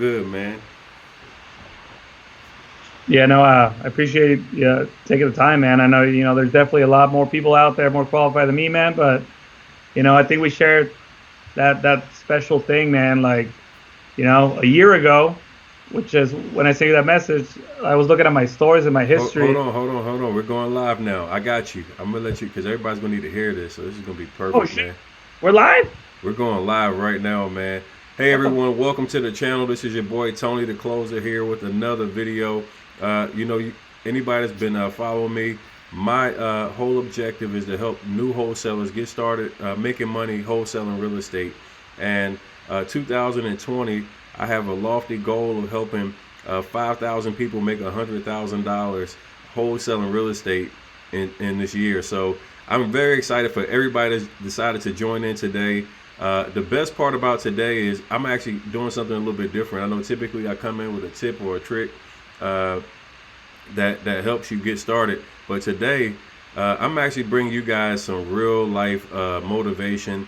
good, man. Yeah, no, I appreciate you taking the time, man. I know, there's definitely a lot more people out there more qualified than me, man. But, I think we shared that special thing, man. Like, a year ago, which is when I sent you that message, I was looking at my stories and my Hold history. on, hold on, hold on. We're going live now. I got you. I'm gonna let you because everybody's gonna need to hear this. So this is gonna be Oh perfect, shit, man. we're live. We're going live right now, man. Hey What the? everyone, welcome to the channel. This is your boy Tony the Closer here with another video. Anybody that's been following me, my whole objective is to help new wholesalers get started making money wholesaling real estate. And 2020, I have a lofty goal of helping 5,000 people make $100,000 wholesaling real estate in this year. So I'm very excited for everybody that's decided to join in today. The best part about today is I'm actually doing something a little bit different. I know typically I come in with a tip or a trick uh, that helps you get started, but today I'm actually bringing you guys some real life motivation,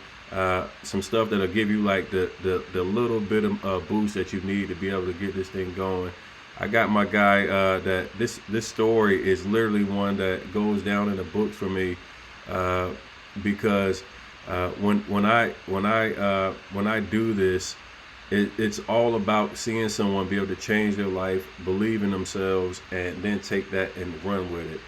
some stuff that'll give you like the little bit of boost that you need to be able to get this thing going. I got my guy that this story is literally one that goes down in the books for me uh, because when I do this, it's all about seeing someone be able to change their life, believe in themselves, and then take that and run with it.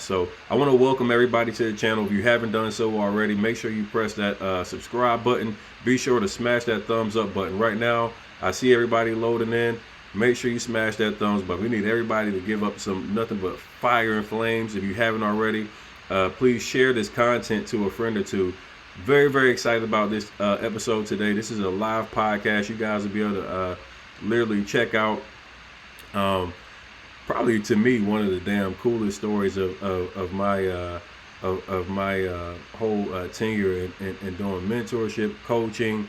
So I want to welcome everybody to the channel. If you haven't done so already, make sure you press that subscribe button. Be sure to smash that thumbs up button. Right now, I see everybody loading in. Make sure you smash that thumbs up. We need everybody to give up some nothing but fire and flames. If you haven't already, please share this content to a friend or two. Very, very excited about this episode today. This is a live podcast. You guys will be able to literally check out probably to me one of the damn coolest stories of my whole tenure in doing mentorship, coaching.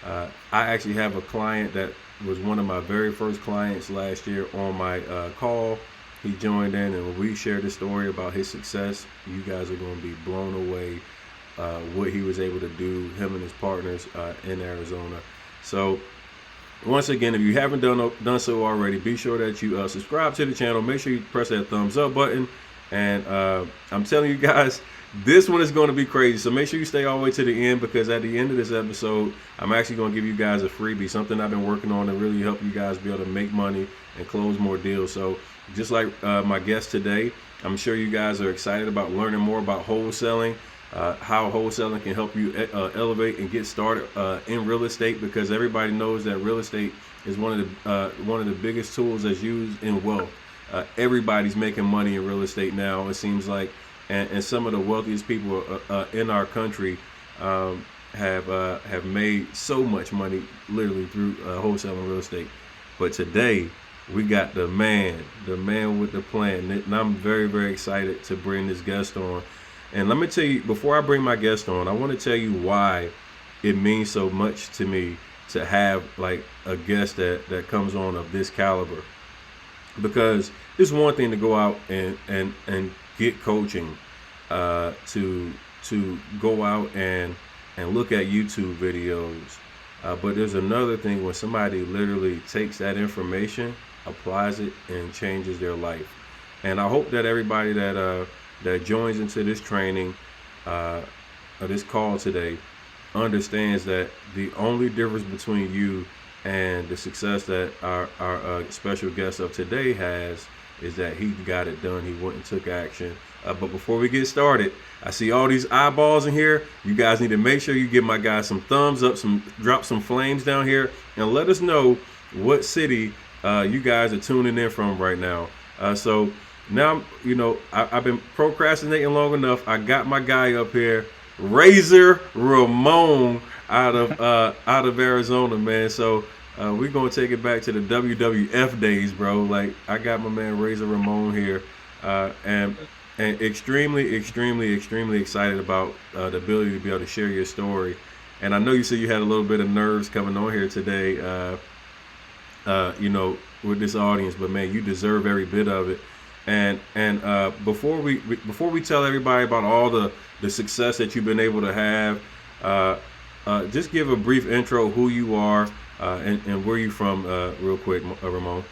I actually have a client that was one of my very first clients last year on my call. He joined in, and when we shared the story about his success, you guys are going to be blown away what he was able to do, him and his partners in Arizona. So once again, if you haven't done so already, be sure that you subscribe to the channel. Make sure you press that thumbs up button. And I'm telling you guys, this one is going to be crazy. So make sure you stay all the way to the end, because at the end of this episode, I'm actually going to give you guys a freebie, something I've been working on to really help you guys be able to make money and close more deals. So just like my guest today, I'm sure you guys are excited about learning more about wholesaling. How wholesaling can help you elevate and get started in real estate, because everybody knows that real estate is one of the biggest tools that's used in wealth. Everybody's making money in real estate now, it seems like, and some of the wealthiest people in our country have made so much money literally through wholesaling real estate. But today we got the man with the plan, and I'm very, very excited to bring this guest on. And let me tell you, before I bring my guest on, I want to tell you why it means so much to me to have like a guest that comes on of this caliber. Because it's one thing to go out and get coaching, to go out and look at YouTube videos. But there's another thing when somebody literally takes that information, applies it, and changes their life. And I hope that everybody that joins into this training, or this call today, understands that the only difference between you and the success that our special guest of today has is that he got it done. He went and took action. But before we get started, I see all these eyeballs in here. You guys need to make sure you give my guy some thumbs up, drop some flames down here, and let us know what city you guys are tuning in from right now. So now, I've been procrastinating long enough. I got my guy up here, Razor Ramon, out of Arizona, man. So we're gonna take it back to the WWF days, bro. Like, I got my man Razor Ramon here, and extremely excited about the ability to be able to share your story. And I know you said you had a little bit of nerves coming on here today, with this audience, but man, you deserve every bit of it. And before we tell everybody about all the success that you've been able to have, just give a brief intro who you are, And where are you from, real quick, Ramon?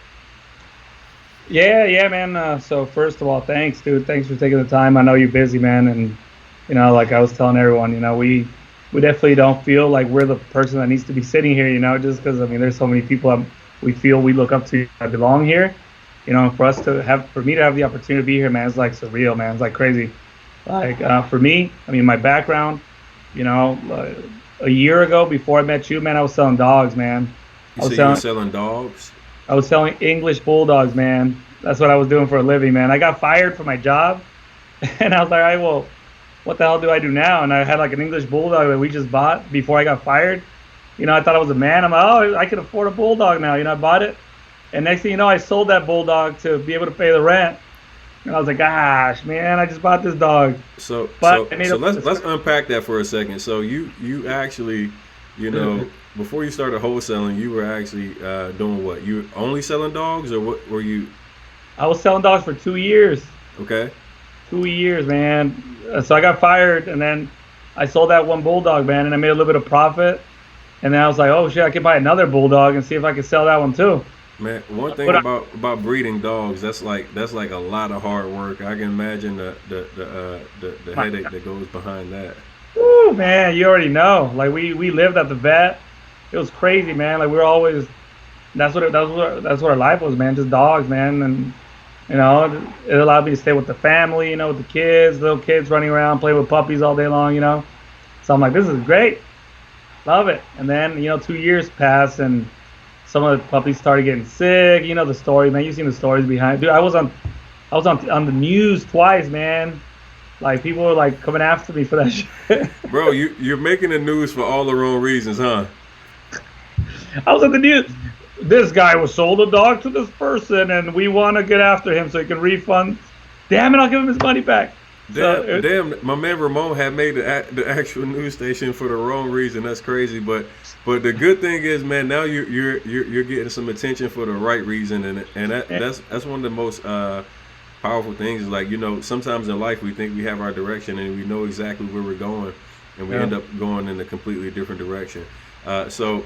Yeah, man. So first of all, thanks, dude. Thanks for taking the time. I know you're busy, man, and like I was telling everyone, we definitely don't feel like we're the person that needs to be sitting here, just because I mean, there's so many people that we feel we look up to that belong here, and for me to have the opportunity to be here, man, it's like surreal, man. It's like crazy. Like for me, I mean, my background, a year ago before I met you, man, I was selling dogs, man. You I was say you were selling selling dogs? I was selling English bulldogs, man. That's what I was doing for a living, man. I got fired from my job, and I was like, all right, well, what the hell do I do now? And I had like an English bulldog that we just bought before I got fired. I thought I was a man. I'm like, oh, I can afford a bulldog now. I bought it, and next thing you know, I sold that bulldog to be able to pay the rent. And I was like, gosh, man, I just bought this dog. So But so I made so a let's unpack that for a second. So you actually, you know, before you started wholesaling, you were actually doing what? You were only selling dogs, or what were you? I was selling dogs for 2 years. Okay. 2 years, man. So I got fired, and then I sold that one bulldog, man, and I made a little bit of profit. And then I was like, oh shit, I could buy another bulldog and see if I could sell that one too. Man, one thing But about breeding dogs, that's like a lot of hard work. I can imagine the headache that goes behind that. woo, man, you already know. Like we lived at the vet. It was crazy, man. Like we were always. That's what our life was, man. Just dogs, man, and it allowed me to stay with the family, with the kids, little kids running around, playing with puppies all day long. So I'm like, this is great, love it. And then 2 years passed, and some of the puppies started getting sick. The story, man. You've seen the stories behind. Dude, I was on the news twice, man. Like people were like coming after me for that shit. Bro, you're making the news for all the wrong reasons, huh? I was on the news. This guy was sold a dog to this person, and we want to get after him so he can refund. Damn it, I'll give him his money back. So Damn, my man Ramon had made the actual news station for the wrong reason. That's crazy, but the good thing is, man, now you're getting some attention for the right reason, and that's one of the most powerful things. Is like sometimes in life we think we have our direction and we know exactly where we're going, and we end up going in a completely different direction. So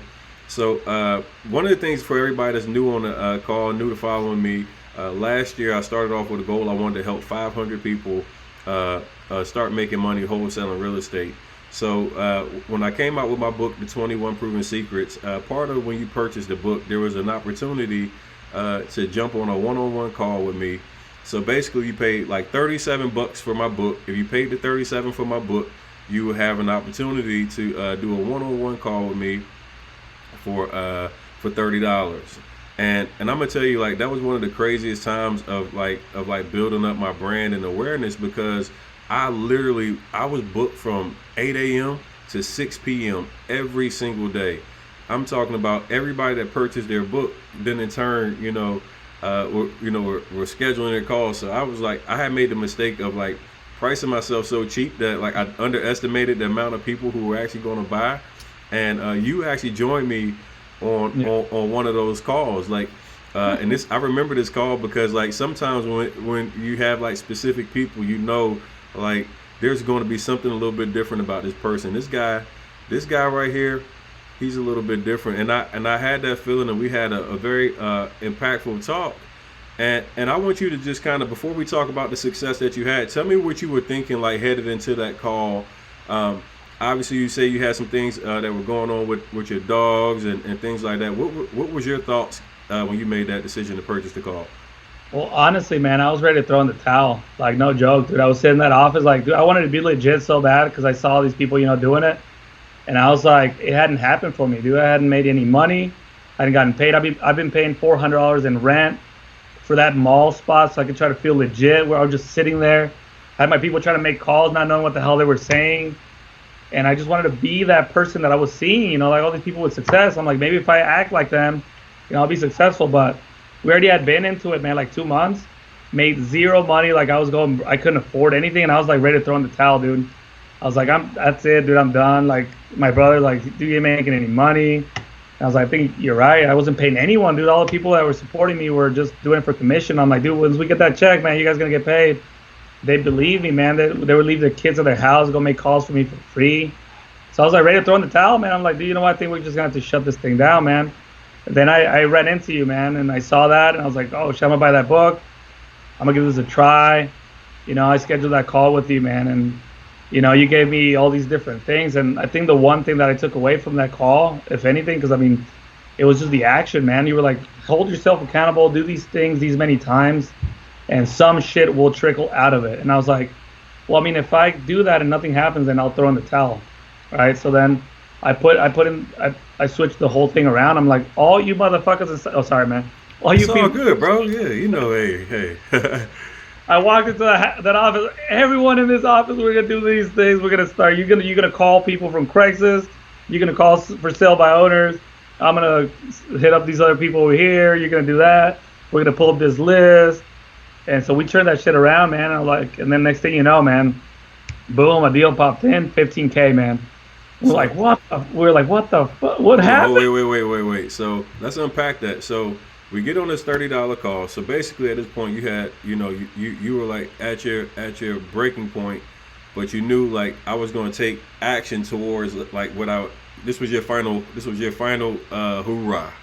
one of the things for everybody that's new on the call, new to following me, last year I started off with a goal. I wanted to help 500 people start making money wholesaling real estate. So when I came out with my book, The 21 Proven Secrets, part of when you purchased the book, there was an opportunity to jump on a one-on-one call with me. So basically, you paid like $37 for my book. If you paid the $37 for my book, you would have an opportunity to do a one-on-one call with me for $30. And I'm gonna tell you, like, that was one of the craziest times of building up my brand and awareness, because I was booked from 8 a.m. to 6 p.m. every single day. I'm talking about everybody that purchased their book, then in turn, we're scheduling their calls. So I was like, I had made the mistake of like pricing myself so cheap that like I underestimated the amount of people who were actually going to buy. And you actually joined me on one of those calls, like, and this, I remember this call because like sometimes when you have like specific people, like there's going to be something a little bit different about this person. This guy right here, he's a little bit different, and I had that feeling, and we had a very impactful talk. And I want you to just kind of, before we talk about the success that you had, tell me what you were thinking like headed into that call. Obviously, you say you had some things that were going on with your dogs and things like that. What was your thoughts when you made that decision to purchase the call? Well, honestly, man, I was ready to throw in the towel. Like, no joke, dude. I was sitting in that office, like, dude, I wanted to be legit so bad because I saw all these people, doing it. And I was like, it hadn't happened for me, dude. I hadn't made any money. I hadn't gotten paid. I've been paying $400 in rent for that mall spot so I could try to feel legit, where I was just sitting there. I had my people trying to make calls, not knowing what the hell they were saying. And I just wanted to be that person that I was seeing, like all these people with success. I'm like, maybe if I act like them, I'll be successful. But we already had been into it, man, like 2 months, made zero money. Like I couldn't afford anything. And I was like ready to throw in the towel, dude. I was like, that's it, dude. I'm done. Like my brother, like, dude, you ain't making any money. And I was like, I think you're right. I wasn't paying anyone, dude. All the people that were supporting me were just doing it for commission. I'm like, dude, once we get that check, man, you guys gonna get paid. They believe me, man. They would leave their kids at their house, go make calls for me for free. So I was like ready to throw in the towel, man. I'm like, dude, you know what? I think we're just gonna have to shut this thing down, man. And then I ran into you, man, and I saw that, and I was like, oh, shit, I'm gonna buy that book. I'm gonna give this a try. I scheduled that call with you, man, and you gave me all these different things. And I think the one thing that I took away from that call, if anything, because I mean, it was just the action, man. You were like, hold yourself accountable, do these things these many times, and some shit will trickle out of it. And I was like, well, I mean, if I do that and nothing happens, then I'll throw in the towel, right? So then I switched the whole thing around. I'm like, all you motherfuckers, oh, sorry, man. All you It's all people, good, bro. Yeah, hey. I walked into that office. Everyone in this office, we're gonna do these things. We're gonna start. You're gonna call people from Craigslist. You're gonna call for sale by owners. I'm gonna hit up these other people over here. You're gonna do that. We're gonna pull up this list. And so we turned that shit around, man. And then next thing you know, man, boom, a deal popped in, 15K, man. We're like, what? We're like, what the fuck? What happened? Wait. So let's unpack that. So we get on this $30 call. So basically, at this point, you had, you were like at your breaking point, but you knew like I was going to take action towards like this was your final hoorah.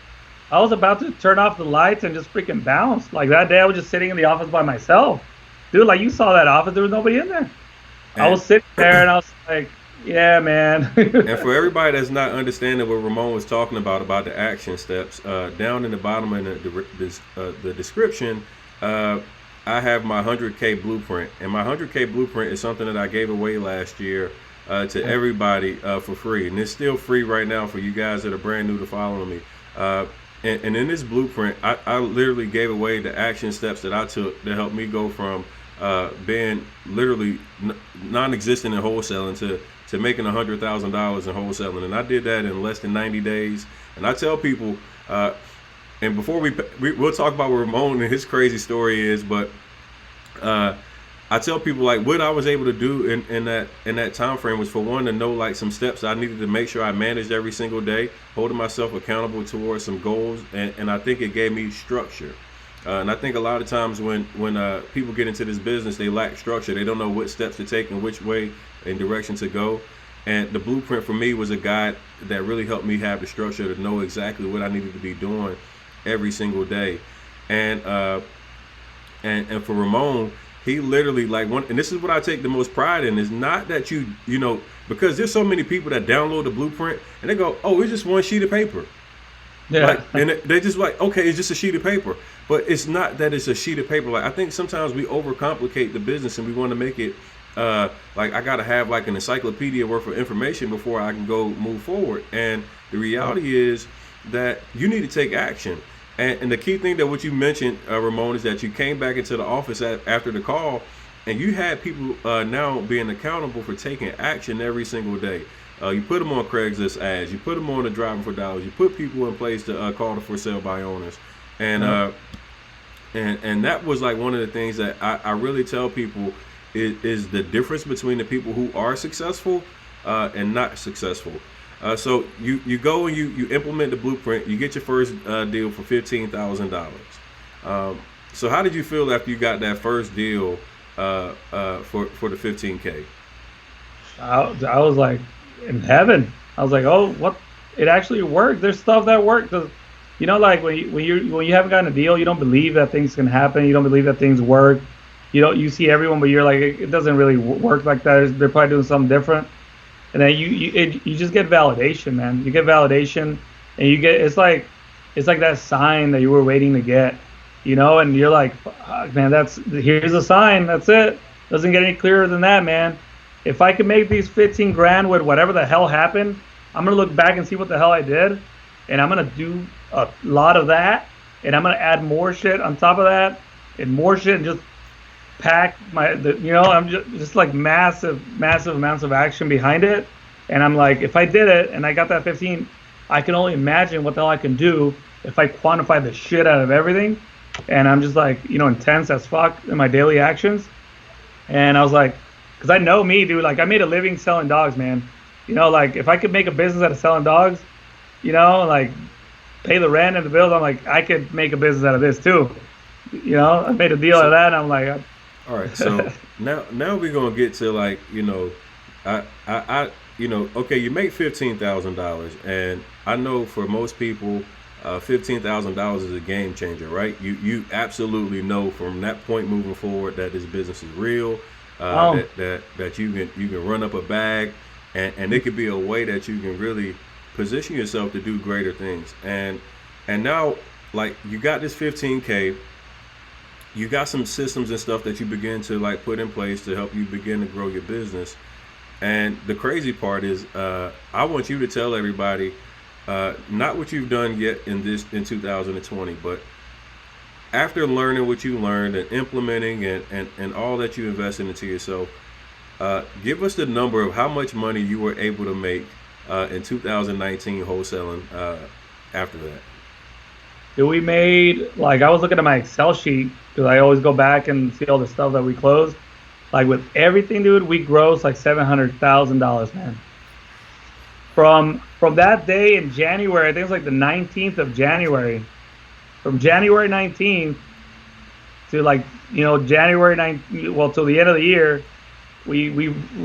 I was about to turn off the lights and just freaking bounce. Like that day, I was just sitting in the office by myself, dude. Like you saw that office, there was nobody in there. I was sitting there and I was like, yeah, man. And for everybody that's not understanding what Ramon was talking about the action steps, down in the bottom of the description, I have my 100K blueprint. And my 100K blueprint is something that I gave away last year to everybody for free. And it's still free right now for you guys that are brand new to following me. And in this blueprint, I literally gave away the action steps that I took that helped me go from being literally non-existent in wholesaling to making $100,000 in wholesaling. And I did that in less than 90 days. And I tell people, and before we'll talk about what Ramon and his crazy story is, but I tell people like what I was able to do in that time frame was, for one, to know like some steps I needed to make sure I managed every single day, holding myself accountable towards some goals, and I think it gave me structure. And I think a lot of times when people get into this business, they lack structure. They don't know what steps to take and which way and direction to go. And the blueprint for me was a guide that really helped me have the structure to know exactly what I needed to be doing every single day. And for Ramon, he literally and this is what I take the most pride in, is not that because there's so many people that download the blueprint and they go, oh, it's just one sheet of paper. Yeah. And they just like, okay, it's just a sheet of paper. But it's not that it's a sheet of paper. Like, I think sometimes we overcomplicate the business and we want to make it like I got to have like an encyclopedia worth of information before I can go move forward. And the reality is that you need to take action. And the key thing that what you mentioned, Ramon, is that you came back into the office after the call, and you had people now being accountable for taking action every single day. You put them on Craigslist ads. You put them on the Driving for Dollars. You put people in place to call for sale by owners. And that was like one of the things that I really tell people is the difference between the people who are successful and not successful. So you go and you implement the blueprint. You get your first deal for $15,000. So how did you feel after you got that first deal for the 15K? I was like in heaven. I was like, oh, what? It actually worked. There's stuff that worked. Like when you haven't gotten a deal, you don't believe that things can happen. You don't believe that things work. You see everyone, but you're like, it doesn't really work like that. They're probably doing something different. And then you just get validation, man. You get validation, and it's like that sign that you were waiting to get, and you're like, fuck, man, here's a sign. That's it. Doesn't get any clearer than that, man. If I could make these 15 grand with whatever the hell happened, I'm gonna look back and see what the hell I did, and I'm gonna do a lot of that, and I'm gonna add more shit on top of that, and more shit, and just pack I'm just like massive amounts of action behind it. And I'm like, if I did it and I got that 15, I can only imagine what the hell I can do if I quantify the shit out of everything. And I'm just like, intense as fuck in my daily actions. And I was like, because I know me, dude, like I made a living selling dogs, man. Like if I could make a business out of selling dogs, like pay the rent and the bills, I'm like, I could make a business out of this too. I made a deal out of that, and I'm like, all right, so now we're gonna get to like, okay, you make $15,000, and I know for most people, $15,000 is a game changer, right? You absolutely know from that point moving forward that this business is real, Um, that you can run up a bag, and it could be a way that you can really position yourself to do greater things. And now, like, you got this 15K, you got some systems and stuff that you begin to like put in place to help you begin to grow your business. And the crazy part is, I want you to tell everybody, not what you've done yet in 2020, but after learning what you learned and implementing and all that you invested into yourself, give us the number of how much money you were able to make in 2019 wholesaling after that. dude, we made, like, I was looking at my Excel sheet because I always go back and see all the stuff that we closed. Like with everything, dude, we grossed like $700,000, man. From that day in January, I think it was like the 19th of January. From January 19th to like, January 9th, well, till the end of the year, we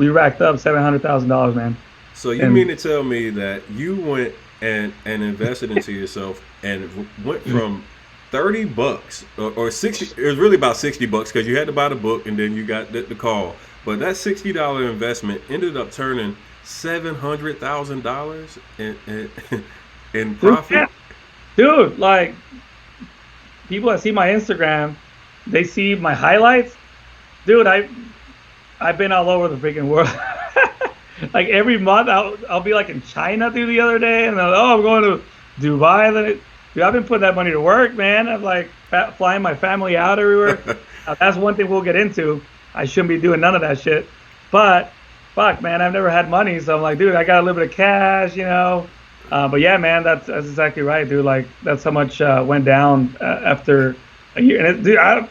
racked up $700,000, man. So you mean And to tell me that you went and invested into yourself and went from $30 or 60? It was really about $60 because you had to buy the book and then you got the call. But that $60 investment ended up turning $700,000 in dude, profit. yeah, dude, like people that see my Instagram, they see my highlights. Dude, I've been all over the freaking world. Like every month, I'll be like in China, dude, the other day, and I'm going to Dubai. Dude, I've been putting that money to work, man. I'm like flying my family out everywhere. Now, that's one thing we'll get into. I shouldn't be doing none of that shit, but fuck, man, I've never had money, so I'm like, dude, I got a little bit of cash. But yeah, man, that's exactly right, dude. Like that's how much went down after a year. And dude, I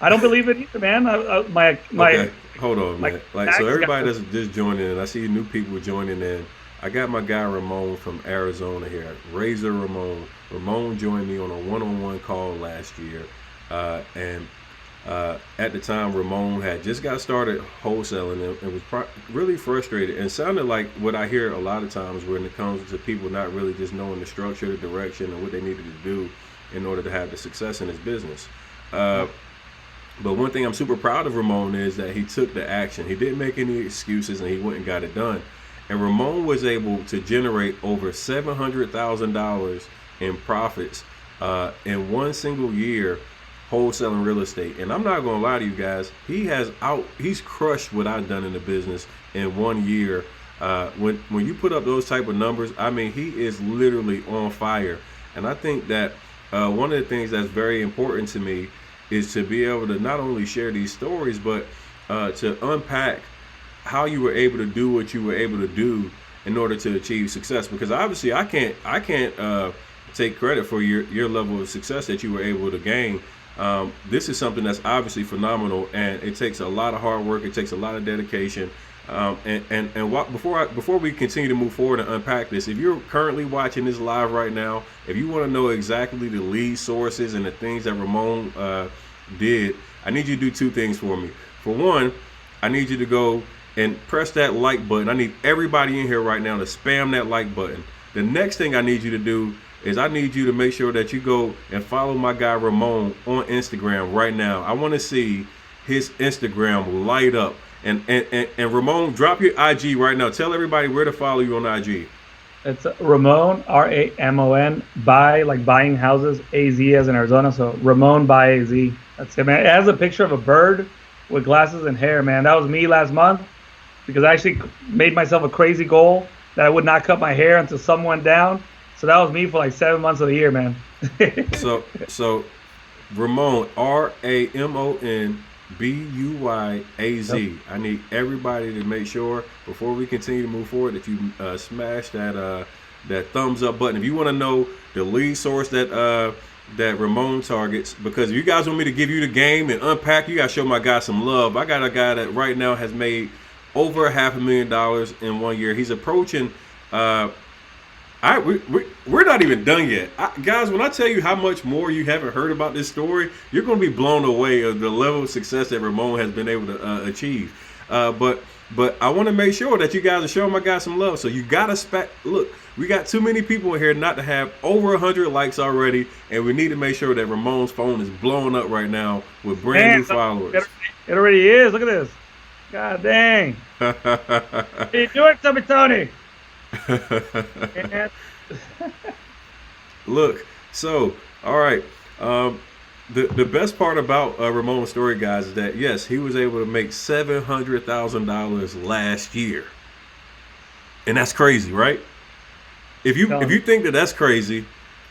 don't believe it either, man. Okay, hold on, my man. Like, so tax everybody guy. that's just joining in, I see new people joining in. I got my guy Ramon from Arizona here, Razor Ramon. Ramon joined me on a one-on-one call last year, and at the time, Ramon had just got started wholesaling and was really frustrated and sounded like what I hear a lot of times when it comes to people not really just knowing the structure, the direction, and what they needed to do in order to have the success in his business. Uh, but one thing I'm super proud of Ramon is that he took the action. He didn't make any excuses and he went and got it done. And Ramon was able to generate over $700,000 in profits in one single year wholesaling real estate. And I'm not gonna lie to you guys, he's crushed what I've done in the business in 1 year. When you put up those type of numbers, I mean, he is literally on fire. And I think that one of the things that's very important to me is to be able to not only share these stories, but to unpack how you were able to do what you were able to do in order to achieve success. Because obviously, I can't take credit for your level of success that you were able to gain. This is something that's obviously phenomenal, and it takes a lot of hard work. It takes a lot of dedication. Before we continue to move forward and unpack this, if you're currently watching this live right now, if you want to know exactly the lead sources and the things that Ramon did, I need you to do two things for me. For one, I need you to go and press that like button. I need everybody in here right now to spam that like button. The next thing I need you to do is I need you to make sure that you go and follow my guy Ramon on Instagram right now. I want to see his Instagram light up. And Ramon, drop your IG right now. Tell everybody where to follow you on IG. It's Ramon, Ramon, buy, like buying houses, AZ as in Arizona. So Ramon by AZ. That's it, man. It has a picture of a bird with glasses and hair, man. That was me last month because I actually made myself a crazy goal that I would not cut my hair until sun went down. So that was me for like 7 months of the year, man. So Ramon, RamonBuyaz. Yep. I need everybody to make sure before we continue to move forward that you smash that thumbs up button. If you want to know the lead source that Ramon targets, because if you guys want me to give you the game and unpack, you gotta show my guy some love. I got a guy that right now has made over $500,000 in 1 year. He's approaching. We're not even done yet, guys. When I tell you how much more you haven't heard about this story, you're going to be blown away of the level of success that Ramon has been able to achieve. But But I want to make sure that you guys are showing my guy some love. So you gotta look. We got too many people in here not to have over 100 likes already, and we need to make sure that Ramon's phone is blowing up right now with brand Man, new followers. it already is. Look at this. God dang. What are you doing to me, Tony? Man. Look, so all right. The best part about Ramon's story, guys, is that yes, he was able to make $700,000 last year, and that's crazy, right? If you think that that's crazy,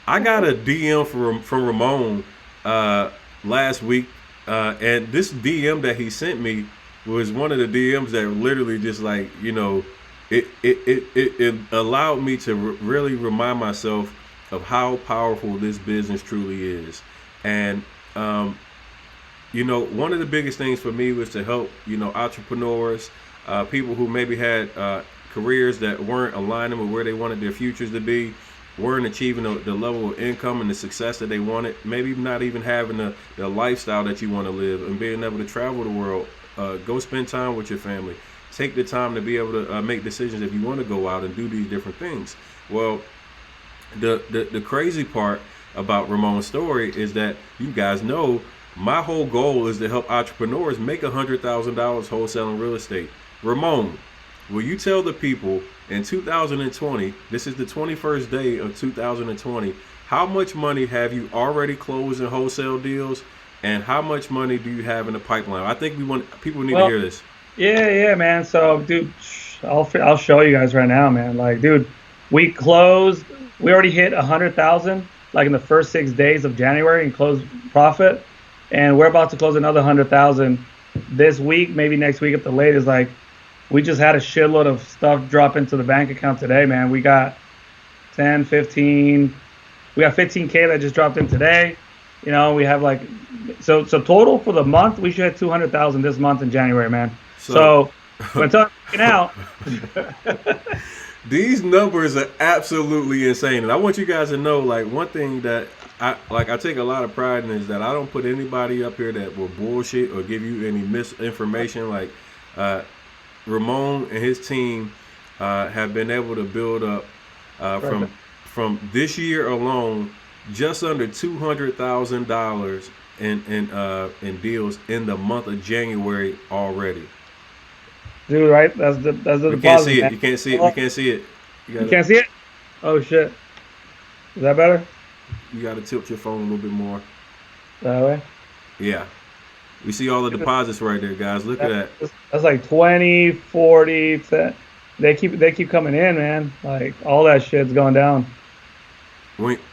I got a DM from Ramon last week, and this DM that he sent me was one of the DMs that literally just like it allowed me to really remind myself of how powerful this business truly is. And one of the biggest things for me was to help entrepreneurs, people who maybe had careers that weren't aligning with where they wanted their futures to be, weren't achieving the level of income and the success that they wanted, maybe not even having the lifestyle that you want to live, and being able to travel the world, go spend time with your family, take the time to be able to make decisions if you want to go out and do these different things. Well, the crazy part about Ramon's story is that you guys know my whole goal is to help entrepreneurs make $100,000 wholesaling real estate. Ramon, will you tell the people in 2020, this is the 21st day of 2020, how much money have you already closed in wholesale deals, and how much money do you have in the pipeline? I think people need to hear this. Yeah, man. So, dude, I'll show you guys right now, man. Like, dude, we already hit 100,000 like in the first 6 days of January and closed profit, and we're about to close another 100,000 this week, maybe next week at the latest. Like, we just had a shitload of stuff drop into the bank account today, man. We got 10, 15, we got 15K that just dropped in today. We have like, so total for the month, we should have 200,000 this month in January, man. So when talking out, these numbers are absolutely insane. And I want you guys to know, like, one thing that I take a lot of pride in is that I don't put anybody up here that will bullshit or give you any misinformation. Like, Ramon and his team have been able to build up from this year alone just under $200,000 in deals in the month of January already. Dude, right? That's the You can't see it. You can't see it. You can't see it. You can't see it? Oh shit. Is that better? You got to tilt your phone a little bit more. That way? Yeah. We see all the deposits right there, guys. Look at that. That's like 20, 40. They keep coming in, man. Like, all that shit's going down.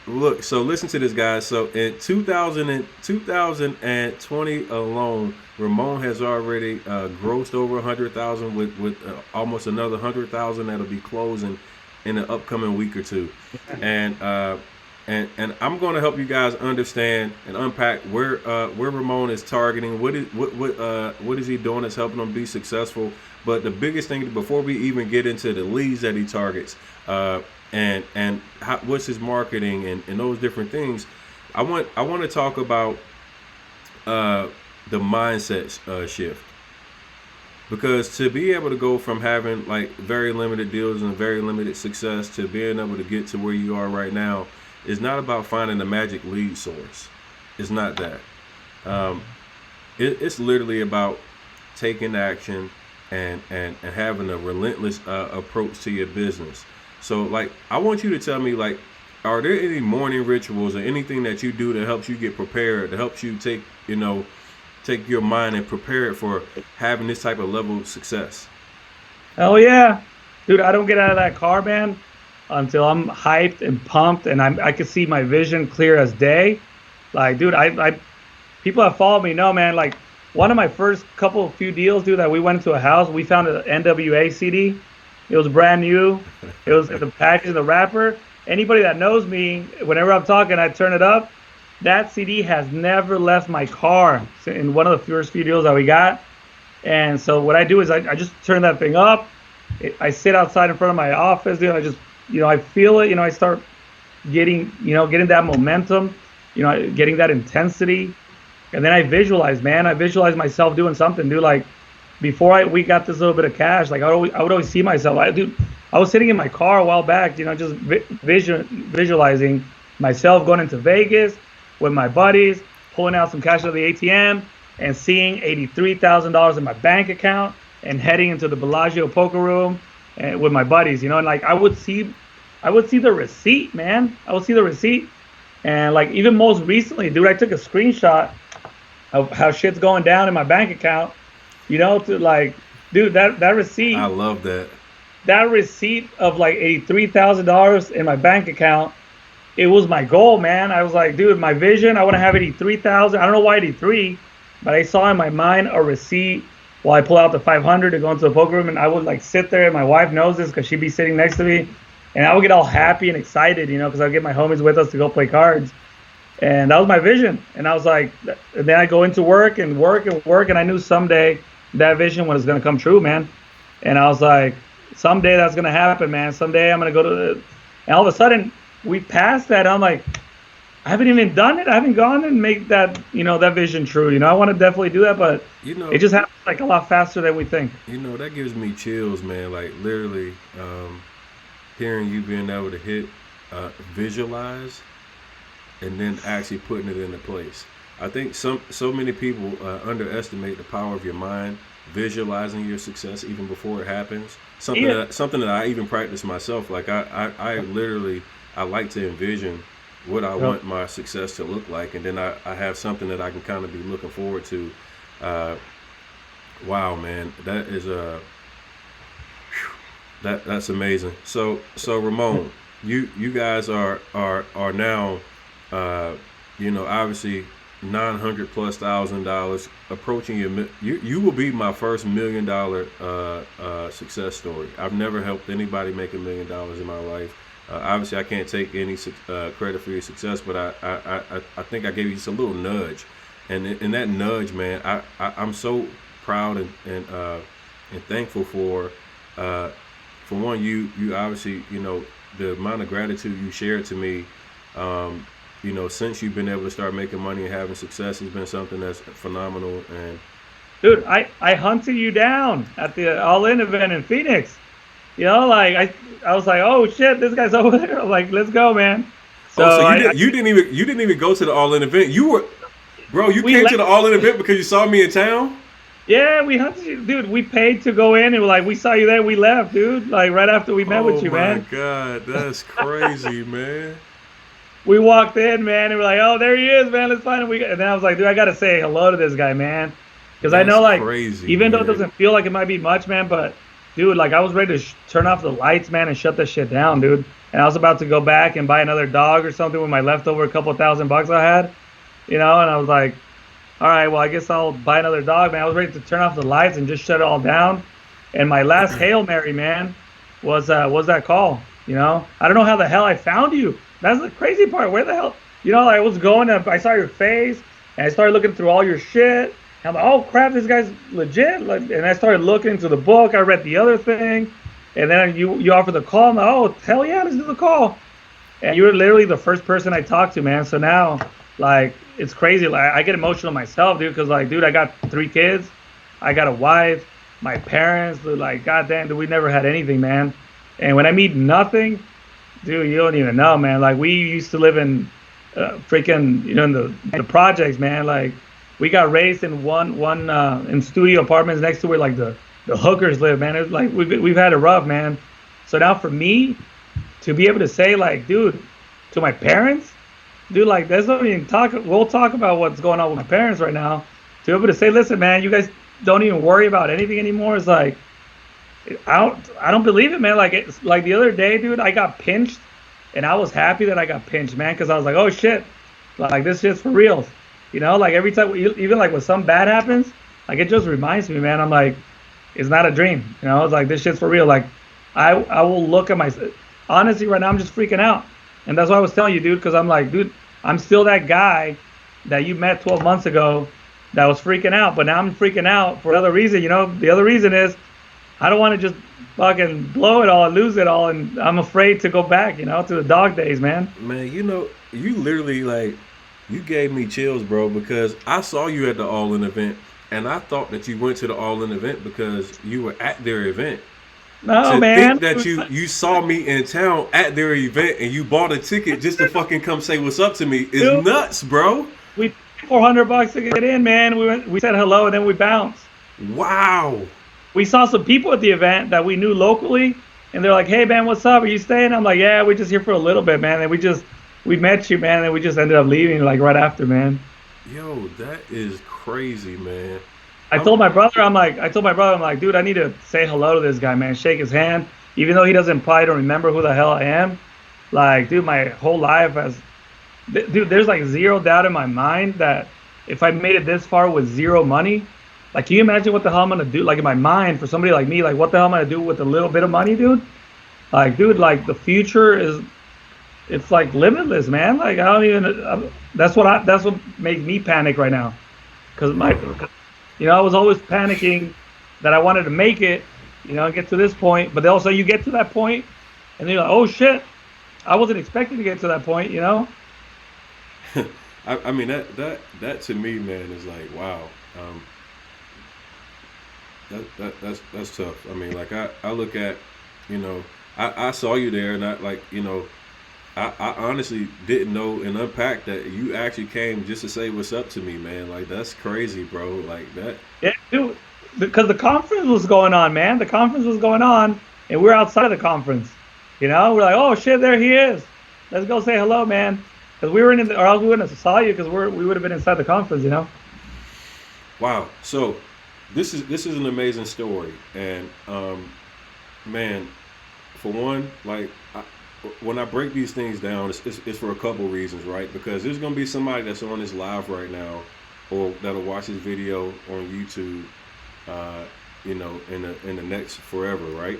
Look, so listen to this, guys. So in 2020 alone, Ramon has already grossed over 100,000 with almost another 100,000 that'll be closing in the upcoming week or two. And I'm going to help you guys understand and unpack where Ramon is targeting. What is he doing that's helping him be successful? But the biggest thing, before we even get into the leads that he targets, and what's his marketing and those different things, I want to talk about the mindset shift. Because to be able to go from having like very limited deals and very limited success to being able to get to where you are right now is not about finding the magic lead source. It's not that. It's literally about taking action and having a relentless approach to your business. So, like, I want you to tell me, like, are there any morning rituals or anything that you do that helps you get prepared, that helps you take your mind and prepare it for having this type of level of success? Hell yeah. Dude, I don't get out of that car, man, until I'm hyped and pumped and I can see my vision clear as day. Like, dude, I people that follow me know, man, like, one of my first few deals, dude, that we went into a house, we found an NWA CD. It was brand new. It was the package, the wrapper. Anybody that knows me, whenever I'm talking, I turn it up. That CD has never left my car in one of the first few deals that we got. And so what I do is I just turn that thing up. I sit outside in front of my office, dude. I just, I feel it. I start getting that momentum, getting that intensity. And then I visualize, man. I visualize myself doing something, dude. Like, before we got this little bit of cash, like I would always see myself. I was sitting in my car a while back, just visualizing myself going into Vegas with my buddies, pulling out some cash out of the ATM, and seeing $83,000 in my bank account, and heading into the Bellagio poker room and with my buddies, and like I would see the receipt, man. I would see the receipt, and like even most recently, dude, I took a screenshot of how shit's going down in my bank account, to like, dude, that receipt. I love that. That receipt of like $83,000 in my bank account, it was my goal, man. I was like, dude, my vision, I want to have 83,000. I don't know why 83, but I saw in my mind a receipt while I pull out the 500 to go into the poker room, and I would like sit there, and my wife knows this because she'd be sitting next to me, and I would get all happy and excited, because I'd get my homies with us to go play cards. And that was my vision. And I was like, and then I go into work and work and work, and I knew someday that vision was going to come true, man. And I was like, someday that's going to happen, man. Someday I'm going to go to the, and all of a sudden we passed that. I'm like, I haven't even done it. I haven't gone and make that, that vision true. I want to definitely do that, but it just happens like a lot faster than we think. That gives me chills, man. Like literally, hearing you being able to visualize, and then actually putting it into place. I think so many people underestimate the power of your mind, visualizing your success even before it happens. Something that I even practice myself. Like I literally, I like to envision what I want my success to look like, and then I have something that I can kind of be looking forward to. Wow, man, that is that's amazing. So Ramon, you guys are now, obviously $900,000+ approaching you will be my first $1 million success story. I've never helped anybody make $1 million in my life. Obviously, I can't take any credit for your success, but I think I gave you just a little nudge, and in that nudge, man, I'm so proud and thankful for one, you obviously, the amount of gratitude you shared to me, since you've been able to start making money and having success has been something that's phenomenal. And dude, I hunted you down at the All In event in Phoenix. Like I was like, oh shit, this guy's over there. I'm like, let's go, man. So you didn't even go to the All In event. You came to the All In event because you saw me in town. Yeah, we hunted you, dude. We paid to go in, and we saw you there. We left, dude. Like right after we met with you, man. Oh my god, that's crazy, man. We walked in, man, and we're like, oh, there he is, man. Let's find him. And then I was like, dude, I gotta say hello to this guy, man, because I know, like, crazy, even though it doesn't feel like it might be much, man, but dude, like I was ready to turn off the lights, man, and shut that shit down, dude. And I was about to go back and buy another dog or something with my leftover couple $1,000 I had, and I was like, all right, well, I guess I'll buy another dog, man. I was ready to turn off the lights and just shut it all down. And my last Hail Mary, man, was that call. I don't know how the hell I found you. That's the crazy part. Where the hell? I was going up, I saw your face, and I started looking through all your shit. And I'm like, oh crap, this guy's legit. And I started looking into the book. I read the other thing, and then you offered the call. I'm like, oh hell yeah, let's do the call. And you were literally the first person I talked to, man. So now, like, it's crazy. Like, I get emotional myself, dude, because like, dude, I got 3 kids, I got a wife, my parents, dude, like, goddamn, dude, we never had anything, man. And when I mean nothing, dude, you don't even know, man. Like, we used to live in freaking, in the projects, man. Like, we got raised in one in studio apartments next to where like the hookers live, man. It's like we've had it rough, man. So now for me to be able to say, like, dude, to my parents, dude, like, let's not even talk. We'll talk about what's going on with my parents right now. To be able to say, listen, man, you guys don't even worry about anything anymore. It's like, I don't believe it, man. Like, it's like the other day, dude, I got pinched, and I was happy that I got pinched, man, because I was like, oh shit, like, this shit's for real. Like, every time, even like when something bad happens, like, it just reminds me, man. I'm like, it's not a dream. It's like, this shit's for real. Like, I will look at honestly, right now, I'm just freaking out. And that's why I was telling you, dude, because I'm like, dude, I'm still that guy that you met 12 months ago that was freaking out. But now I'm freaking out for another reason. The other reason is I don't want to just fucking blow it all and lose it all. And I'm afraid to go back, to the dog days, man. Man, you literally, like, you gave me chills, bro, because I saw you at the All In event. And I thought that you went to the All In event because you were at their event. No, To think man. that you saw me in town at their event and you bought a ticket just to fucking come say what's up to me is Dude, nuts, bro. we paid $400 to get in, man. We said hello and then we bounced. Wow. We saw some people at the event that we knew locally, and they're like, "Hey, man, what's up? Are you staying?" I'm like, "Yeah, we're just here for a little bit, man." And we met you, man, and we just ended up leaving like right after, man. Yo, that is crazy, man. I I'm told my brother, I'm like, dude, I need to say hello to this guy, man. Shake his hand, even though he doesn't probably don't remember who the hell I am. Like, dude, my whole life has, dude, there's like zero doubt in my mind that if I made it this far with zero money, like, can you imagine what the hell I'm gonna do? Like in my mind, for somebody like me, like, what the hell am I gonna do with a little bit of money, dude? Like, dude, like the future is, it's like limitless, man. Like, I don't even. That's what makes me panic right now, because I was always panicking that I wanted to make it, and get to this point. But also, you get to that point, and then you're like, oh shit, I wasn't expecting to get to that point. I mean that to me, man, is like wow. That's tough. I mean, like I look at, I saw you there, and I like, I honestly didn't know and unpack that you actually came just to say what's up to me, man. Like that's crazy, bro. Like that. Yeah, dude, because the conference was going on, man. The conference was going on, and we're outside of the conference. We're like, oh shit, there he is. Let's go say hello, man. Because we were or else we wouldn't have saw you because we would have been inside the conference. Wow. So this is an amazing story, and man, for one, like when I break these things down, it's for a couple reasons, right? Because there's gonna be somebody that's on this live right now, or that'll watch this video on YouTube, in the next forever, right?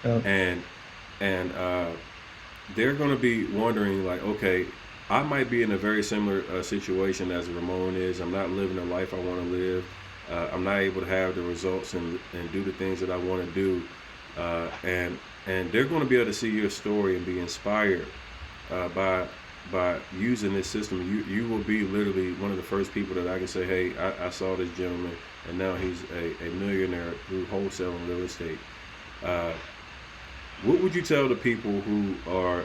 Yeah. And they're gonna be wondering, like, okay, I might be in a very similar situation as Ramon is. I'm not living the life I want to live. I'm not able to have the results and do the things that I want to do, and they're going to be able to see your story and be inspired by using this system. You will be literally one of the first people that I can say, hey, I saw this gentleman, and now he's a millionaire through wholesaling real estate. What would you tell the people who are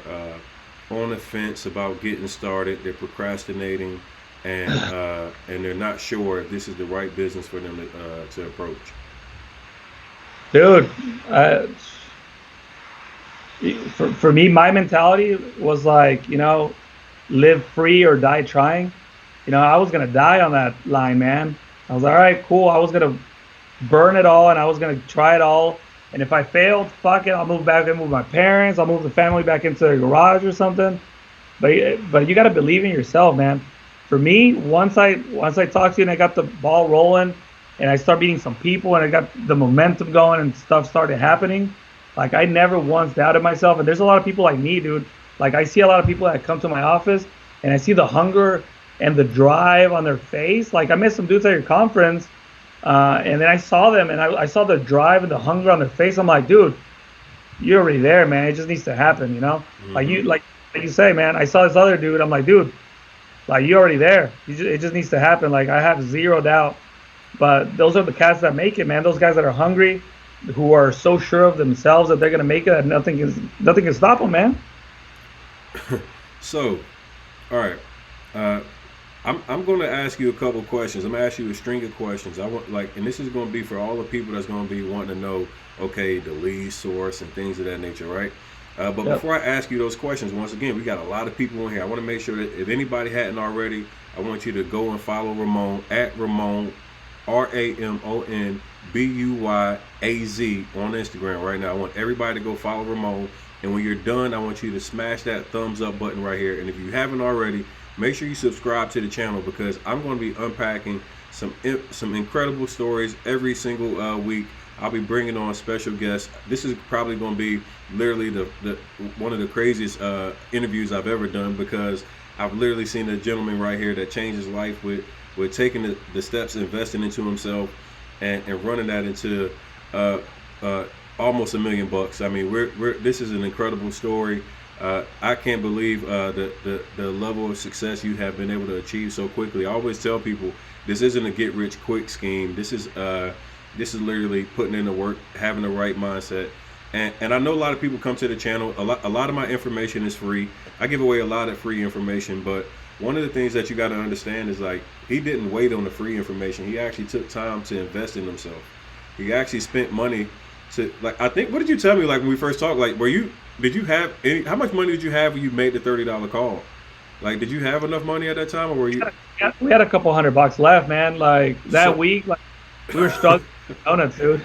on the fence about getting started? They're procrastinating, and they're not sure if this is the right business for them to approach. Dude, for me, my mentality was like, live free or die trying. I was gonna die on that line, man. I was like, all right, cool. I was gonna burn it all, and I was gonna try it all. And if I failed, fuck it, I'll move back and move my parents. I'll move the family back into the garage or something. But you got to believe in yourself, man. For me, once I talked to you and I got the ball rolling, and I started meeting some people and I got the momentum going and stuff started happening, like I never once doubted myself. And there's a lot of people like me, dude. Like I see a lot of people that come to my office and I see the hunger and the drive on their face. Like I met some dudes at your conference. And then I saw them, and I saw the drive and the hunger on their face. I'm like, dude, you're already there, man. It just needs to happen, Mm-hmm. Like you say, man. I saw this other dude. I'm like, dude, like you're already there. It just needs to happen. Like I have zero doubt. But those are the cats that make it, man. Those guys that are hungry, who are so sure of themselves that they're gonna make it, that nothing can stop them, man. So, all right. I'm going to ask you a couple questions. I'm going to ask you a string of questions. I want and this is going to be for all the people that's going to be wanting to know, okay, the lead source and things of that nature, right? But Yep. before I ask you those questions, once again, we got a lot of people in here. I want to make sure that if anybody hadn't already, I want you to go and follow Ramon at Ramon, RamonBuyaz on Instagram right now. I want everybody to go follow Ramon. And when you're done, I want you to smash that thumbs up button right here. And if you haven't already, make sure you subscribe to the channel, because I'm going to be unpacking some incredible stories every single week. I'll be bringing on special guests. This is probably going to be literally the one of the craziest interviews I've ever done, because I've literally seen a gentleman right here that changed his life with taking the steps, investing into himself, and running that into almost $1 million. I mean, this is an incredible story. I can't believe the level of success you have been able to achieve so quickly. I always tell people this isn't a get rich quick scheme. This is literally putting in the work, having the right mindset. And I know a lot of people come to the channel. A lot of my information is free. I give away a lot of free information, but one of the things that you got to understand is like he didn't wait on the free information. He actually took time to invest in himself. He actually spent money to, like, I think, what did you tell me like when we first talked? Like, did you have any? How much money did you have when you made the $30 call? Like, did you have enough money at that time, or were you? We had a couple $100 left, man. Like that So, week, like we were struggling with donuts, dude.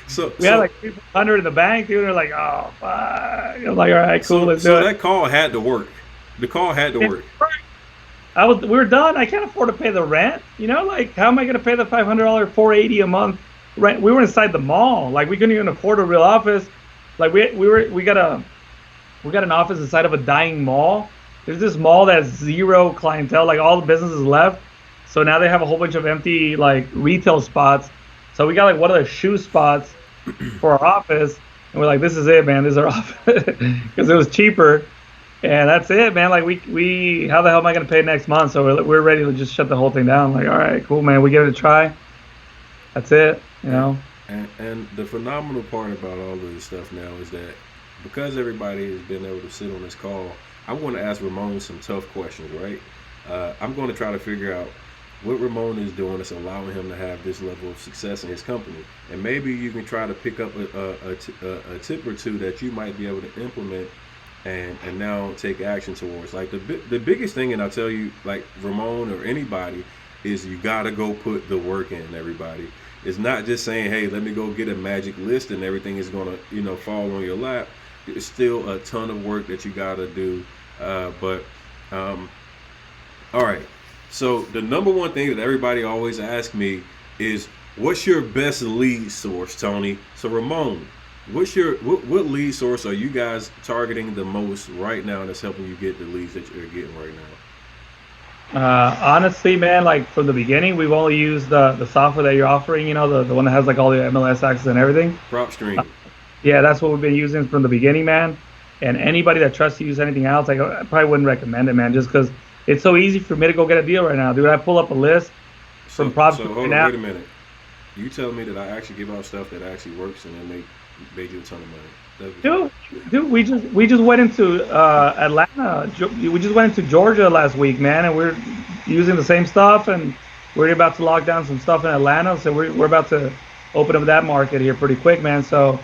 so, We had so, like 300 in the bank, dude. We're like, oh, fuck. I'm like, all right, cool, so, let's do so it. that call had to work. The call had to work. We were done. I can't afford to pay the rent. You know, like how am I gonna pay the $500, $480 a month rent? We were inside the mall. Like we couldn't even afford a real office. Like we got an office inside of a dying mall. There's this mall that has zero clientele. Like all the businesses left. So now they have a whole bunch of empty like retail spots. So we got like one of the shoe spots for our office, and we're like, this is it, man. This is our office because it was cheaper. And that's it, man. Like we how the hell am I gonna pay next month? So we're ready to just shut the whole thing down. Like, all right, cool, man. We give it a try. That's it, you know. And the phenomenal part about all of this stuff now is that because everybody has been able to sit on this call, I'm going to ask Ramon some tough questions, right? I'm going to try to figure out what Ramon is doing that's allowing him to have this level of success in his company. And maybe you can try to pick up a tip or two that you might be able to implement and now take action towards. Like the biggest thing, and I'll tell you, like Ramon or anybody, is you got to go put the work in, everybody. It's not just saying, hey, let me go get a magic list and everything is going to, fall on your lap. It's still a ton of work that you got to do. All right. So the number one thing that everybody always asks me is, what's your best lead source, Tony? So Ramon, what lead source are you guys targeting the most right now that's helping you get the leads that you're getting right now? Honestly, man, like from the beginning, we've only used the software that you're offering. You know, the one that has like all the MLS access and everything. PropStream. Yeah, that's what we've been using from the beginning, man. And anybody that trusts to use anything else, like I probably wouldn't recommend it, man, just because it's so easy for me to go get a deal right now, dude. I pull up a list from So hold on, wait a minute. You telling me that I actually give out stuff that actually works and then made you a ton of money? Dude, we just went into Atlanta. We just went into Georgia last week, man, and we're using the same stuff, and we're about to lock down some stuff in Atlanta, so we're about to open up that market here pretty quick, man. So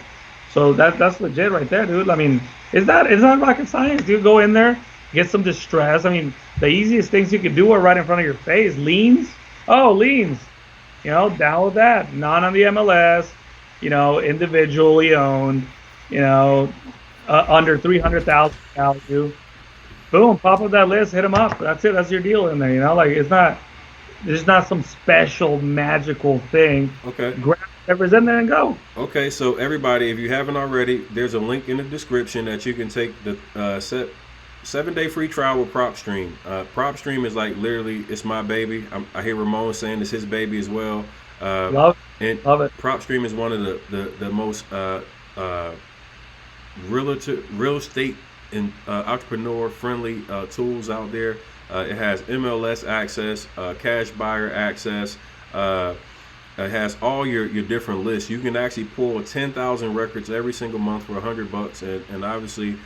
that's legit right there, dude. I mean, it's not rocket science, dude. Go in there, get some distress. I mean, the easiest things you can do are right in front of your face. Liens. Oh, liens. Download that. Not on the MLS. Individually owned. Under 300,000 value. Boom, pop up that list, hit them up. That's it. That's your deal in there. Like there's not some special magical thing. Okay. Grab whatever's in there and go. Okay, so everybody, if you haven't already, there's a link in the description that you can take the 7-day free trial with PropStream. PropStream is like literally, it's my baby. I hear Ramon saying it's his baby as well. Love it. PropStream is one of the most real estate and entrepreneur friendly tools out there. It has MLS access, cash buyer access. It has all your different lists. You can actually pull 10,000 records every single month for $100, and obviously,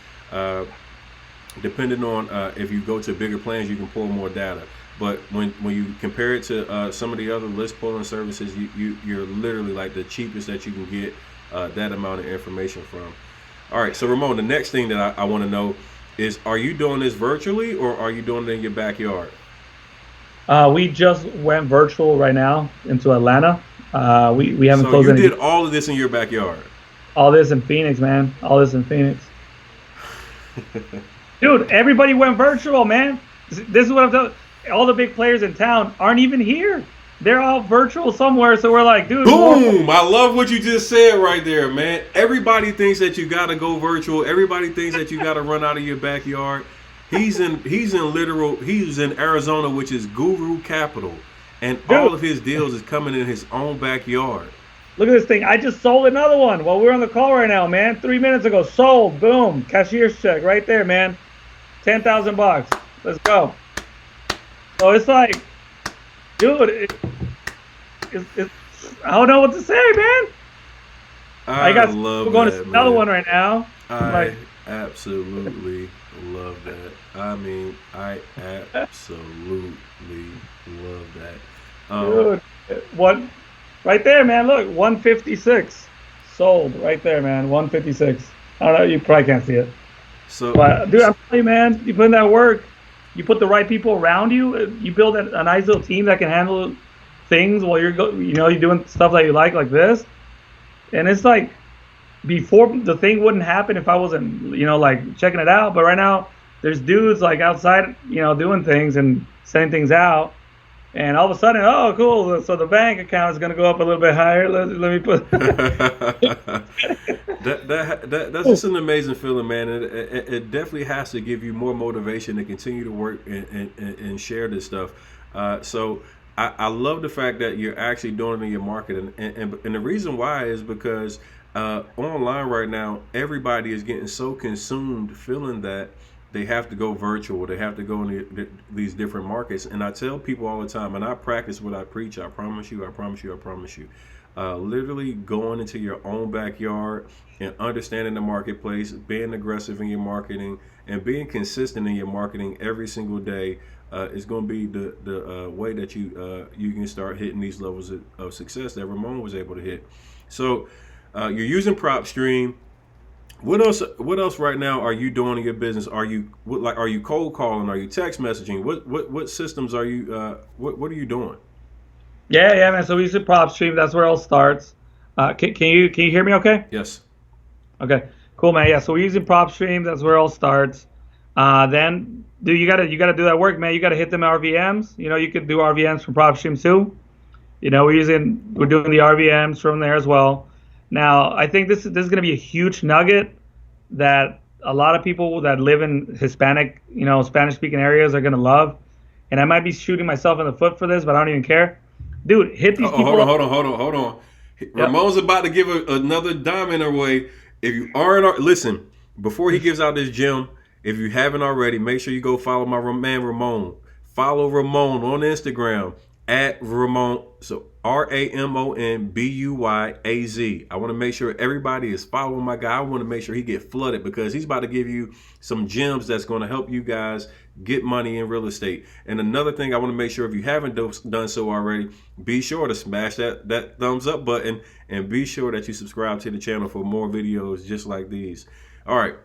depending on if you go to bigger plans, you can pull more data. But when you compare it to some of the other list pulling services, you're literally like the cheapest that you can get that amount of information from. All right, so Ramon, the next thing that I want to know is, are you doing this virtually or are you doing it in your backyard? We just went virtual right now into Atlanta. We haven't So closed you any. did all of this in your backyard? All this in Phoenix, man. All this in Phoenix. Dude, everybody went virtual, man. This is what I'm telling. All the big players in town aren't even here. They're all virtual somewhere. So we're like, dude. Boom! I love what you just said right there, man. Everybody thinks that you gotta go virtual. Everybody thinks that you gotta run out of your backyard. He's in Arizona, which is guru capital, and all of his deals is coming in his own backyard. Look at this thing. I just sold another one while we're on the call right now, man. 3 minutes ago, sold. Boom, cashier's check right there, man. $10,000. Let's go. So it's like, dude, it, I don't know what to say, man. I I got love people going to see that, another man. one right now. I'm I like, absolutely love that. I mean, I absolutely love that. dude, what? Right there, man. Look, 156 sold right there, man. 156. I don't know. You probably can't see it, So, but dude, I'm telling you, man. You put in that work. You put the right people around you. You build a nice little team that can handle things while you're doing stuff that you like this. And it's like before the thing wouldn't happen if I wasn't, like checking it out. But right now, there's dudes like outside, doing things and sending things out. And all of a sudden, oh, cool. So the bank account is going to go up a little bit higher. Let me put. that's just an amazing feeling, man. It definitely has to give you more motivation to continue to work and share this stuff. So I love the fact that you're actually doing it in your marketing, and the reason why is because online right now, everybody is getting so consumed feeling that they have to go virtual, they have to go in these different markets. And I tell people all the time, and I practice what I preach. I promise you, I promise you, I promise you. Literally going into your own backyard and understanding the marketplace, being aggressive in your marketing, and being consistent in your marketing every single day is going to be the way that you can start hitting these levels of success that Ramon was able to hit. So you're using PropStream. What else? What else right now are you doing in your business? Are you cold calling? Are you text messaging? What systems are you? What are you doing? Yeah, yeah, man. So we use the prop stream. That's where it all starts. Can you hear me? Okay. Yes. Okay. Cool, man. Yeah. So we're using prop stream. That's where it all starts. Then, dude, you gotta do that work, man. You gotta hit them RVMs. You could do RVMs from prop stream too. We're doing the RVMs from there as well. Now, I think this is going to be a huge nugget that a lot of people that live in Hispanic, Spanish speaking areas are going to love. And I might be shooting myself in the foot for this, but I don't even care. Dude, hit these Oh, people up. hold on. Yep. Ramon's about to give another diamond away. If you aren't, listen, before he gives out this gem, if you haven't already, make sure you go follow my man Ramon. Follow Ramon on Instagram at Ramon. So RAMONBUYAZ. I want to make sure everybody is following my guy. I want to make sure he get flooded because he's about to give you some gems that's going to help you guys get money in real estate. And another thing I want to make sure, if you haven't done so already, be sure to smash that thumbs up button and be sure that you subscribe to the channel for more videos just like these. All right.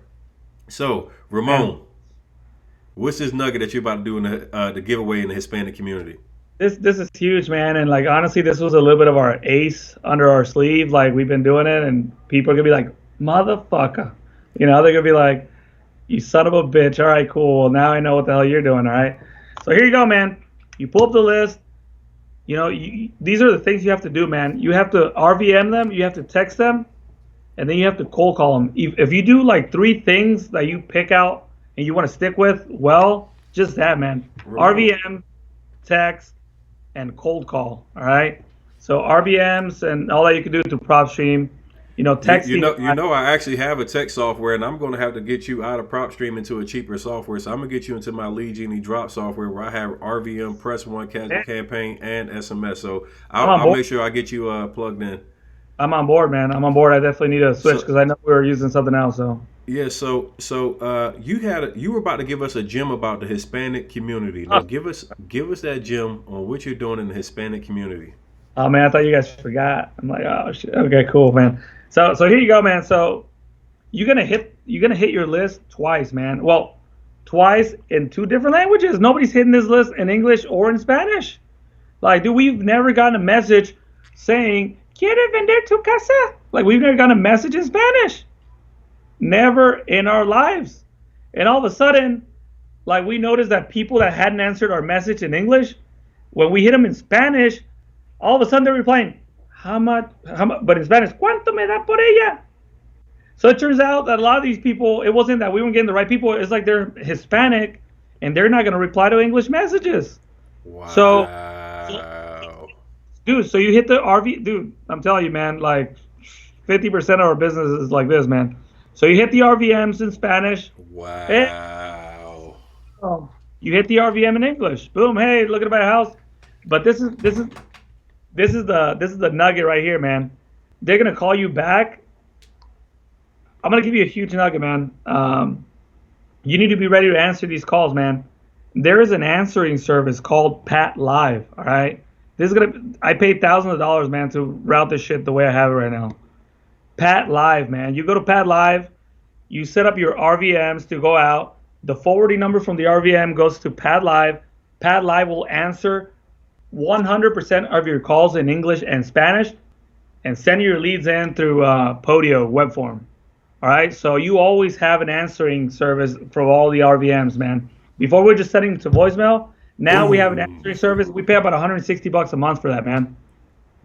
So Man, Ramon, what's this nugget that you're about to do in the giveaway in the Hispanic community? this is huge, man. And like honestly, this was a little bit of our ace under our sleeve. Like we've been doing it, and people are gonna be like, "Motherfucker," they're gonna be like, "You son of a bitch." All right, cool. Well, now I know what the hell you're doing. All right. So here you go, man. You pull up the list. These are the things you have to do, man. You have to RVM them. You have to text them, and then you have to cold call them. If you do like three things that you pick out and you want to stick with, well, just that, man. Ramon. RVM, text, and cold call. All right. So RVMs and all that you can do through PropStream. Texting. I actually have a tech software, and I'm going to have to get you out of PropStream into a cheaper software. So I'm going to get you into my Lead Genie Drop software, where I have RVM, Press One, Campaign, and SMS. So I'm on I'll board. make sure I get you plugged in. I'm on board, man. I'm on board. I definitely need to switch So because I know we were using something else. So. yeah, you were about to give us a gem about the Hispanic community. Now give us that gem on what you're doing in the Hispanic community. Oh man, I thought you guys forgot. I'm like, oh shit. Okay, cool, man. So here you go, man. So you're gonna hit your list twice, man. Well, twice in two different languages. Nobody's hitting this list in English or in Spanish. Like, dude, we've never gotten a message saying "Quiere vender tu casa." Like, we've never gotten a message in Spanish. Never in our lives. And all of a sudden, like, we noticed that people that hadn't answered our message in English, when we hit them in Spanish, all of a sudden they're replying, how much, but in Spanish, ¿cuánto me da por ella? So it turns out that a lot of these people, it wasn't that we weren't getting the right people. It's like they're Hispanic and they're not going to reply to English messages. So, so Wow. dude. So you hit the RV, dude. I'm telling you, man. Like 50% of our business is like this, man. So you hit the RVMs in Spanish. Hey, Wow. you hit the RVM in English. Boom. Hey, looking to buy a house. But this is the nugget right here, man. They're gonna call you back. I'm gonna give you a huge nugget, man. You need to be ready to answer these calls, man. There is an answering service called Pat Live. All right. This is gonna. I paid thousands of dollars, man, to route this shit the way I have it right now. Pat Live, man. You go to Pat Live. You set up your RVMs to go out. The forwarding number from the RVM goes to Pat Live. Pat Live will answer 100% of your calls in English and Spanish and send your leads in through Podio web form. All right. So you always have an answering service for all the RVMs, man. Before we're just sending to voicemail. Now we have an Boom. answering service. We pay about 160 bucks a month for that, man.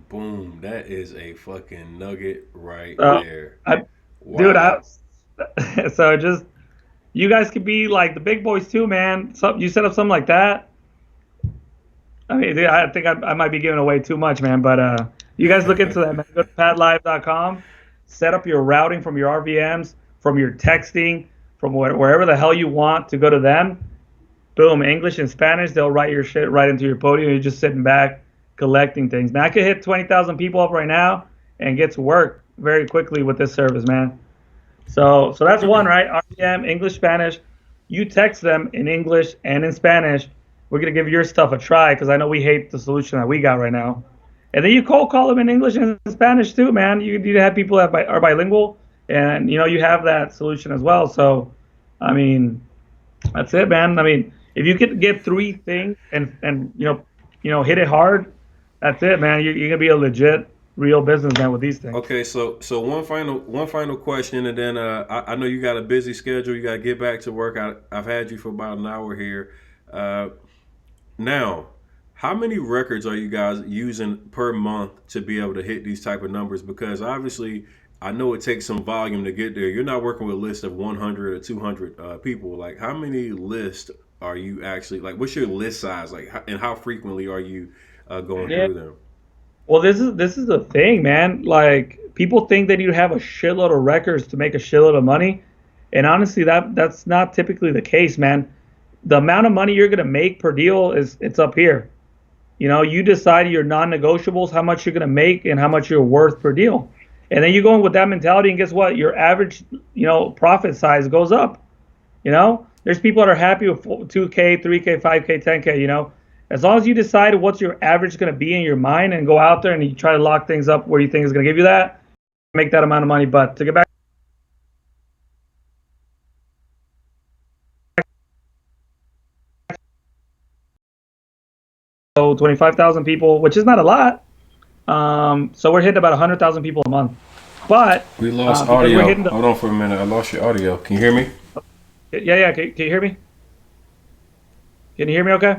Boom. That is a fucking nugget right So, there. I, dude, Wow. so just you guys could be like the big boys too, man. So you set up something like that. I mean, dude, I think I might be giving away too much, man. But you guys look into that, man. Go to padlive.com, set up your routing from your RVMs, from your texting, from wherever the hell you want to go to them. Boom, English and Spanish. They'll write your shit right into your podium. You're just sitting back collecting things. Now I could hit 20,000 people up right now and get to work very quickly with this service, man. So that's one, right? RPM, English, Spanish. You text them in English and in Spanish. We're gonna give your stuff a try because I know we hate the solution that we got right now. And then you cold call them in English and Spanish too, man. You need to have people that are bilingual, and you have that solution as well. So, I mean, that's it, man. I mean, if you could get three things and hit it hard, that's it, man. You're gonna be a legit, real businessman with these things. Okay, so one final question, and then I know you got a busy schedule. You got to get back to work. I've had you for about an hour here. Uh, Now, how many records are you guys using per month to be able to hit these type of numbers? Because obviously, I know it takes some volume to get there. You're not working with a list of 100 or 200 people. Like, how many lists are you actually like? What's your list size like, and how frequently are you going Yeah. through them? Well, this is the thing, man. Like people think they need to have a shitload of records to make a shitload of money, and honestly, that's not typically the case, man. The amount of money you're gonna make per deal is it's up here. You decide your non-negotiables, how much you're gonna make, and how much you're worth per deal, and then you go in with that mentality, and guess what? Your average, profit size goes up. There's people that are happy with 2K, 3K, 5K, 10K. As long as you decide what's your average going to be in your mind and go out there and you try to lock things up where you think is going to give you that, make that amount of money. But to get back to 25,000 people, which is not a lot. So we're hitting about 100,000 people a month. But We lost because we're audio. hitting the, Hold on for a minute. I lost your audio. Can you hear me? yeah, yeah. Can you hear me? Can you hear me okay?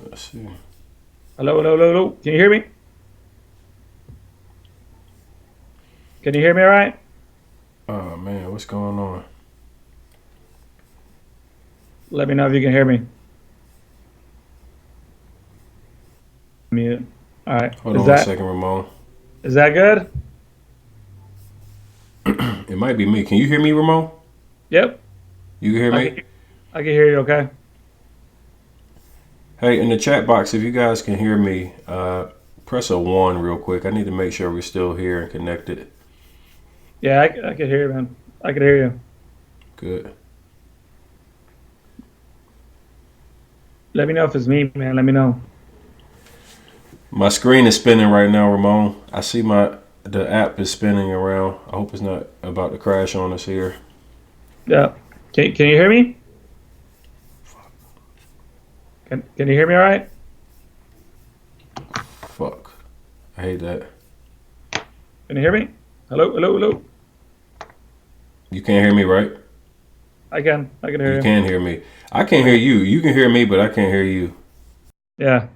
Let's see. Hello, hello, hello, hello. Can you hear me? Can you hear me all right? Oh man, what's going on? Let me know if you can hear me. Mute. All right. Hold Is on one that second, Ramon. is that good? It might be me. Can you hear me, Ramon? Yep. You can hear I me? can I can hear you okay. Hey, in the chat box, if you guys can hear me, press a 1 real quick. I need to make sure we're still here and connected. Yeah, I can hear you, man. I can hear you. Good. Let me know if it's me, man. Let me know. My screen is spinning right now, Ramon. I see the app is spinning around. I hope it's not about to crash on us here. Yeah. Can you hear me? Can you hear me all right? Fuck. I hate that. Can you hear me? Hello, hello, hello. You can't hear me, right? I can hear You you. can hear me. I can't hear you. You can hear me, but I can't hear you. Yeah.